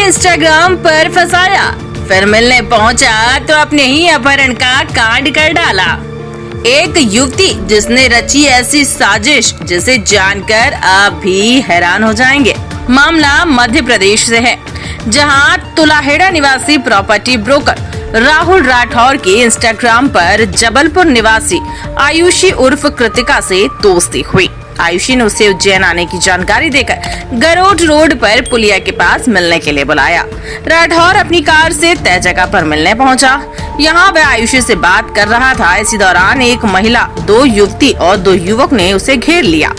Instagram पर फंसाया, फिर मिलने पहुंचा तो अपने ही अपहरण का कांड कर डाला। एक युवती जिसने रची ऐसी साजिश जिसे जानकर आप भी हैरान हो जाएंगे। मामला मध्य प्रदेश से है, जहां तुलाहेड़ा निवासी प्रॉपर्टी ब्रोकर राहुल राठौर की इंस्टाग्राम पर जबलपुर निवासी आयुषी उर्फ कृतिका से दोस्ती हुई। आयुषी ने उसे उज्जैन आने की जानकारी देकर गरोट रोड पर पुलिया के पास मिलने के लिए बुलाया। राठौर अपनी कार से तय जगह पर मिलने पहुंचा। यहां वह आयुषी से बात कर रहा था। इसी दौरान एक महिला, 2 युवती और 2 युवक ने उसे घेर लिया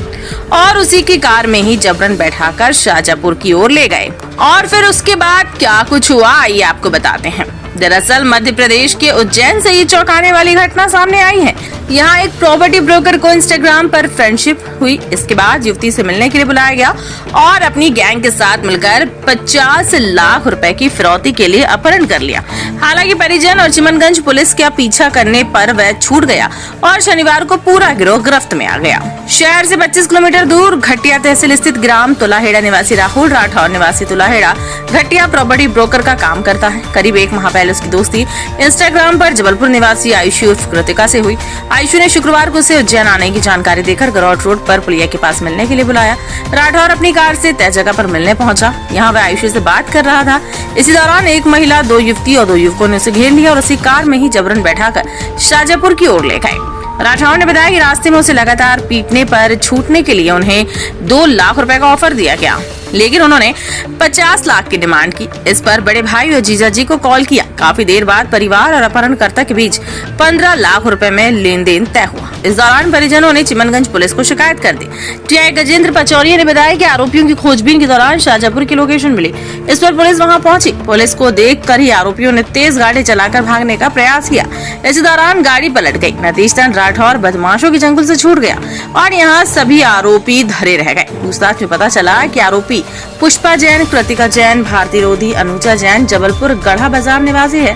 और उसी की कार में ही जबरन बैठाकर शाहजहांपुर की ओर ले गए। और फिर उसके बाद क्या कुछ हुआ, आइए आपको बताते हैं। दरअसल मध्य प्रदेश के उज्जैन से ये चौंकाने वाली घटना सामने आई है। यहाँ एक प्रॉपर्टी ब्रोकर को इंस्टाग्राम पर फ्रेंडशिप हुई। इसके बाद युवती से मिलने के लिए बुलाया गया और अपनी गैंग के साथ मिलकर 50 लाख रुपए की फिरौती के लिए अपहरण कर लिया। हालांकि परिजन और चिमनगंज पुलिस का पीछा करने पर वह छूट गया और शनिवार को पूरा गिरोह गिरफ्त में आ गया। शहर से 25 किलोमीटर दूर घटिया तहसील स्थित ग्राम तुलाहेड़ा निवासी राहुल राठौर निवासी तुलाहेड़ा घटिया प्रॉपर्टी ब्रोकर का काम करता है। करीब 1 माह पहले उसकी दोस्ती इंस्टाग्राम पर जबलपुर निवासी आयुषी उर्फ कृतिका से हुई। आयुषी ने शुक्रवार को उसे उज्जैन आने की जानकारी देकर गरौट रोड पर पुलिया के पास मिलने के लिए बुलाया। राठौर अपनी कार से तय जगह पर मिलने पहुंचा। यहाँ वह आयुषी से बात कर रहा था। इसी दौरान एक महिला, 2 युवती और 2 युवकों ने उसे घेर लिया और उसी कार में ही जबरन बैठाकर शाहजहांपुर की ओर ले गए। राठौर ने बताया कि रास्ते में उसे लगातार पीटने पर छूटने के लिए उन्हें 2 लाख रुपए का ऑफर दिया गया, लेकिन उन्होंने 50 लाख की डिमांड की। इस पर बड़े भाई और जीजा जी को कॉल किया। काफी देर बाद परिवार और अपहरणकर्ता के बीच 15 लाख रुपए में लेन देन तय हुआ। इस दौरान परिजनों ने चिमनगंज पुलिस को शिकायत कर दी। टीआई गजेंद्र पचौरिया ने बताया कि आरोपियों की खोजबीन के दौरान शाहजहांपुर की लोकेशन मिली। इस पर पुलिस वहां पहुंची। पुलिस को देखकर ही आरोपियों ने तेज गाड़ी चलाकर भागने का प्रयास किया। इसी दौरान गाड़ी पलट गई। नतीजतन राठौर बदमाशों के चंगुल से छूट गया और यहाँ सभी आरोपी धरे रह गए। पूछताछ में पता चला कि आरोपी पुष्पा जैन, कृतिका जैन, भारती रोधी, अनुजा जैन जबलपुर गढ़ा बाजार निवासी है।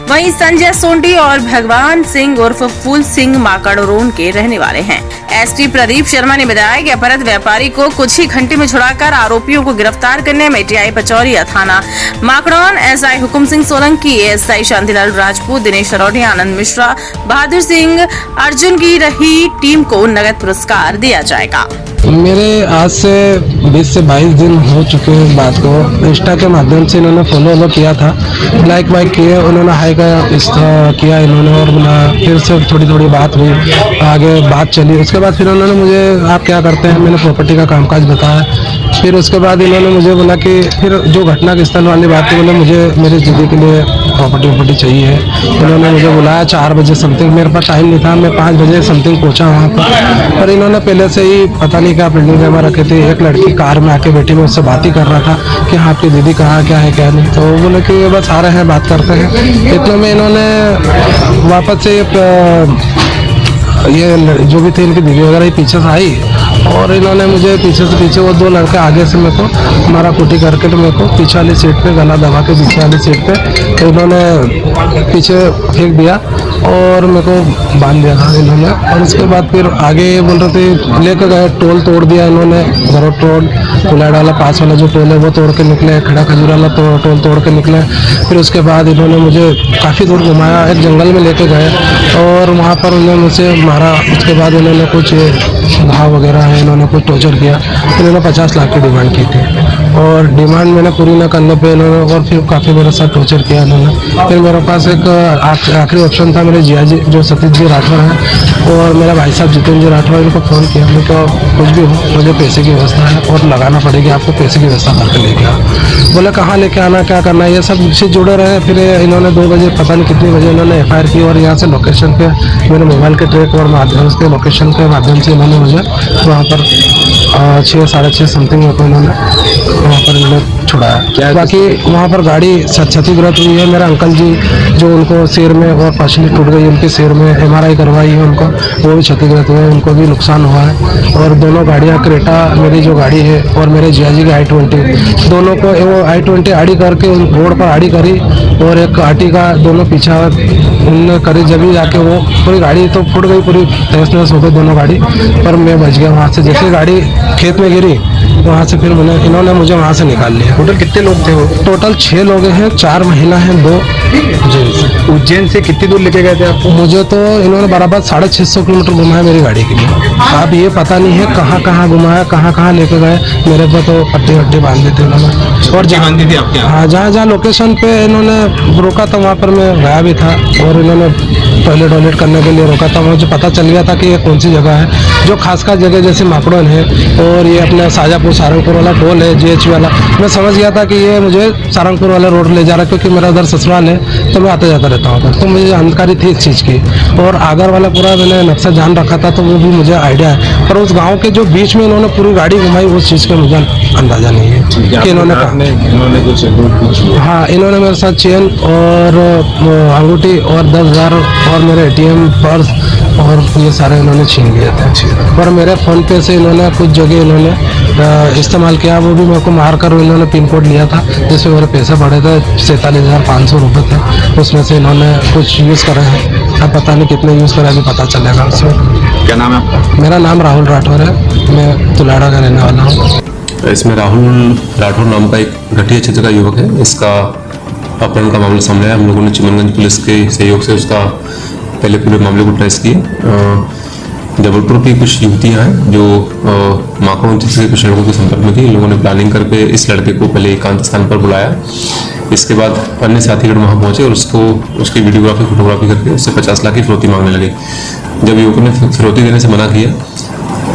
वहीं संजय सोंडी और भगवान सिंह उर्फ फूल सिंह माकड़रोन के रहने वाले हैं। एसटी प्रदीप शर्मा ने बताया कि अपहृत व्यापारी को कुछ ही घंटे में छुड़ाकर आरोपियों को गिरफ्तार करने में टीआई पचौरिया, थाना माकड़ौन, एसआई हुकुम सिंह सोलंकी, एएसआई शांतिलाल राजपूत, दिनेश सरोठी, आनंद मिश्रा, बहादुर सिंह, अर्जुन की रही टीम को नगद पुरस्कार दिया जाएगा। मेरे आज से 20 से 22 दिन हो चुके हैं बात को। इंस्टा के माध्यम से इन्होंने फॉलो किया था, लाइक वाइक किए, उन्होंने हाई का किया इन्होंने और फिर से थोड़ी बात हुई, आगे बात चली। उसके बाद फिर उन्होंने मुझे आप क्या करते हैं, मैंने प्रॉपर्टी का कामकाज बताया। फिर उसके बाद इन्होंने मुझे बोला कि फिर जो घटना के स्थल वाली बात थी, बोले मुझे मेरे दीदी के लिए प्रॉपर्टी चाहिए। उन्होंने मुझे बुलाया 4 बजे समथिंग, मेरे पास टाइम नहीं था, मैं 5 बजे समथिंग पहुंचा वहाँ पर इन्होंने पहले से ही पता नहीं क्या बिल्डिंग में रखे थे। एक लड़की कार में आके बैठी, मैं उससे बात ही कर रहा था कि हाँ आपकी दीदी कहाँ, क्या है क्या नहीं। तो वो बोले कि ये बस आ रहे हैं, बात करते हैं। इतने में इन्होंने वापस से ये जो भी थे इनकी दीदी वगैरह पीछे से आई और इन्होंने मुझे पीछे वो 2 लड़के आगे से मेरे को मारा कुटी करके, तो मेरे को पीछे वाली सीट पे गला दबा के पीछे वाली सीट पे तो इन्होंने पीछे फेंक दिया और मेरे को बांध दिया था इन्होंने। और उसके बाद फिर आगे बोल रहे थे लेकर गए, टोल तोड़ दिया इन्होंने। गरोट रोड तुलाहेड़ा वाला पास वाला जो टोल है वो तोड़ के निकले, खड़ा खजूर वाला टोल तोड़ के निकले। फिर उसके बाद इन्होंने मुझे काफ़ी दूर घुमाया, एक जंगल में लेके गए और वहाँ पर उन्होंने मुझसे मारा। उसके बाद इन्होंने कुछ घाव वगैरह है, इन्होंने कुछ टॉर्चर किया। फिर इन्होंने 50 लाख की डिमांड की थी और डिमांड मैंने पूरी न करने पे इन्होंने और फिर काफ़ी मेरे साथ टॉर्चर किया इन्होंने। फिर मेरे पास एक आखिरी ऑप्शन था, मेरे जिया जी जो सतीश जी राठौर हैं और मेरा भाई साहब जितेंद्र जी राठौर, इनको फ़ोन किया। मैं तो कुछ भी हो, मुझे पैसे की व्यवस्था है और लगाना पड़ेगी, आपको पैसे की व्यवस्था करके लेके आओ। बोले कहाँ लेके आना, क्या करना है, ये सब से जुड़े रहे। फिर इन्होंने 2 बजे पता नहीं कितनी बजे इन्होंने FIR की और यहाँ से लोकेशन पे मेरे मोबाइल के ट्रैक और माध्यम से लोकेशन के माध्यम से इन्होंने मुझे वहाँ पर 6 साढ़े 6 समथिंग में इन्होंने वहाँ पर इन्होंने छुड़ाया। बाकी वहाँ पर गाड़ी क्षतिग्रस्त हुई है। मेरा अंकल जी जो उनको सिर में और पार्शली टूट गई, उनके सिर में MRI करवाई है उनको, वो भी क्षतिग्रस्त हुए, उनको भी नुकसान हुआ है। और दोनों गाड़ियाँ, क्रेटा मेरी जो गाड़ी है और मेरे जिया जी की I-20, दोनों को वो I-20 आड़ी करके रोड पर आड़ी करी और एक आटी का, दोनों पीछा उनने करी। जब ही जाके वो पूरी गाड़ी तो फुट गई, पूरी तहस नहस हो गई दोनों गाड़ी, पर मैं बच गया वहाँ से। जैसे गाड़ी खेत में गिरी वहाँ से फिर इन्होंने मुझे वहाँ से निकाल लिया। टोटल कितने लोग थे वो? टोटल 6 लोग हैं, 4 महिला हैं, 2 जेंट्स। उज्जैन से कितनी दूर लेके गए थे आपको? मुझे तो इन्होंने बराबर 650 किलोमीटर घुमाया मेरी गाड़ी के लिए। अब ये पता नहीं है कहाँ कहाँ घुमाया, कहाँ कहाँ लेके गए। मेरे पे तो पट्टी वट्टी बांध दी थी इन्होंने। और क्या बांधी थी आपके यहाँ? हाँ, जहाँ जहाँ लोकेशन पे इन्होंने रोका था वहाँ पर मैं गया भी था, और इन्होंने टॉयलेट करने के लिए रोका था। मुझे पता चल गया था कि ये कौन सी जगह है। जो खासकर जगह जैसे माकड़ोन है और ये अपना शाजापुर सारंगपुर वाला टोल है, GH वाला, मैं समझ गया था कि ये मुझे सारंगपुर वाला रोड ले जा रहा है, क्योंकि मेरा उधर ससुराल है तो मैं आता जाता रहता हूँ उधर। तो मुझे जानकारी थी इस चीज़ की, और आगर वाला पूरा मैंने नक्शा जान रखा था, तो वो भी मुझे आइडिया है। पर उस गाँव के जो बीच में इन्होंने पूरी गाड़ी घुमाई, उस चीज़ का मुझे अंदाजा नहीं है कि इन्होंने कहा। इन्होंने कुछ हाँ, इन्होंने मेरे साथ चेन और अंगूठी और 10,000 और मेरे ATM, पर्स और ये सारे इन्होंने छीन लिए थे। पर मेरे फ़ोन पे से इन्होंने कुछ जगह इन्होंने इस्तेमाल किया, वो भी मेरे को मार कर इन्होंने पिन कोड लिया था, जिसमें मेरे पैसे बढ़े थे 47,500 रुपये थे। उसमें से इन्होंने कुछ यूज़ करे हैं, अब पता नहीं कितने यूज़ करे, अभी पता चलेगा उसमें। क्या नाम है आपका? मेरा नाम राहुल राठौर है, मैं तुलाड़ा का रहने वाला हूँ। इसमें राहुल राठौर नाम का एक घटिया क्षेत्र का युवक है। इसका अपहरण का मामला सामने आया। हम लोगों ने चिमनगंज पुलिस के सहयोग से उसका पहले पूरे मामले को ट्रेस किए। जबलपुर की कुछ युवतियां हैं जो माकड़ोन क्षेत्र के कुछ लड़कों के संपर्क में थी। इन लोगों ने प्लानिंग करके इस लड़के को पहले एकांत स्थान पर बुलाया। इसके बाद अन्य साथीगण वहां पहुंचे और उसकी वीडियोग्राफी फोटोग्राफी करके उससे 50 लाख की फिरौती मांगने लगे। जब युवकों ने फिरौती देने से मना किया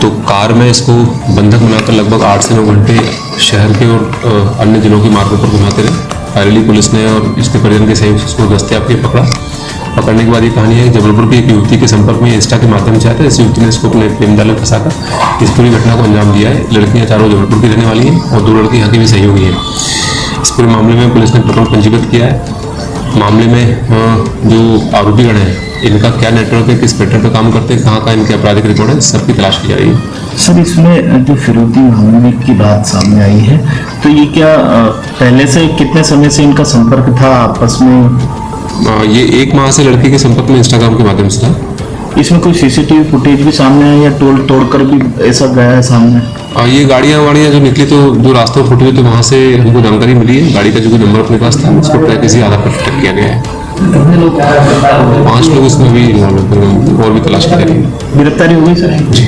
तो कार में इसको बंधक बनाकर लगभग 8 से 9 घंटे शहर के और अन्य जिलों के मार्गों पर घुमाते रहे। फायरली पुलिस ने और इसके परिजन के सहयोग से उसको दस्तयाब किए, पकड़ा। पकड़ने के बाद ये कहानी है कि जबलपुर की एक युवती के संपर्क में इंस्टा के माध्यम से आया था। इस युवती ने इसको अपने प्रेम जाल में फंसाकर इस पूरी घटना को अंजाम दिया है। लड़कियां चारों जबलपुर की रहने वाली हैं और 2 लड़के यहाँ की भी सहयोगी हैं। इस पूरे मामले में पुलिस ने प्रकरण पंजीबद्ध किया है। मामले में जो आरोपीगण हैं इनका क्या नेटवर्क है, किस पैटर्न पे काम करते हैं, कहाँ इनके आपराधिक रिकॉर्ड है, सबकी तलाश की जा रही है। सर, इसमें जो फिरौती मांगने की बात सामने आई है, तो ये क्या पहले से कितने समय से इनका संपर्क था आपस में? ये 1 माह से लड़की के संपर्क में इंस्टाग्राम के माध्यम से था। इसमें कोई CCTV फुटेज भी सामने आया या टोल तोड़कर भी ऐसा गया है सामने? ये गाड़ियाँ जो निकली तो जो रास्तों फुटे हुए तो वहाँ से हमको जानकारी मिली है। गाड़ी का जो कोई नंबर अपने पास था उसको ट्रैक किसी आधार पर ट्रैक किया गया है। 5 लोग इसमें भी और भी तलाश की जा रही है। गिरफ्तारी हो गई सर? जी।